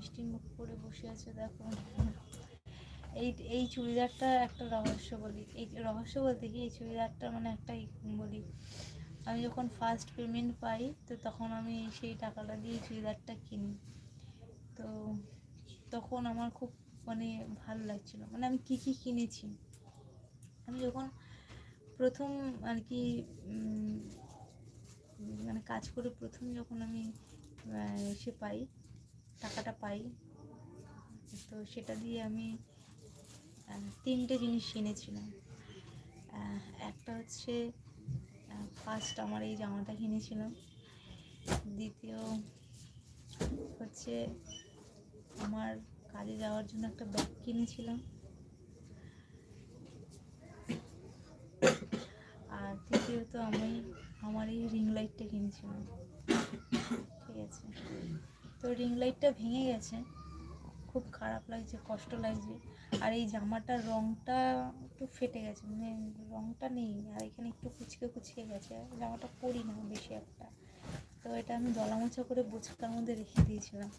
মিষ্টি মুখ করে বসে আছে দেখো। এই এই চুড়িদারটা একটা রহস্য বলি, এই রহস্য বলতে কি, এই চুড়িদারটা মানে একটাই বলি, আমি যখন ফার্স্ট পেমেন্ট পাই তো তখন আমি সেই টাকাটা দিয়ে চুড়িদারটা কিনি। তো তখন আমার খুব মানে ভালো লাগছিলো, মানে আমি কী কী কিনেছি। আমি যখন প্রথম আর কি মানে কাজ করে প্রথম যখন আমি সে পাই, টাকাটা পাই, তো সেটা দিয়ে আমি 3টে জিনিস কিনেছিলাম। একটা হচ্ছে ফার্স্ট আমার এই জামাটা কিনেছিলাম, দ্বিতীয় হচ্ছে আমার কাজে যাওয়ার জন্য একটা ব্যাগ কিনেছিলাম, আর তৃতীয়ত আমি আমার এই রিং লাইটটা কিনেছিলাম। ঠিক আছে, তো রিং লাইটটা ভেঙে গেছে, খুব খারাপ লাগছে, কষ্ট লাগছে। আর এই জামাটার রঙটা একটু ফেটে গেছে, মানে রঙটা নেই, আর এখানে একটু কুচকে কুচকে গেছে, জামাটা পরি না বেশি একটা। তো এটা আমি দলা মোছা করে বোচকার মধ্যে রেখে দিয়েছিলাম।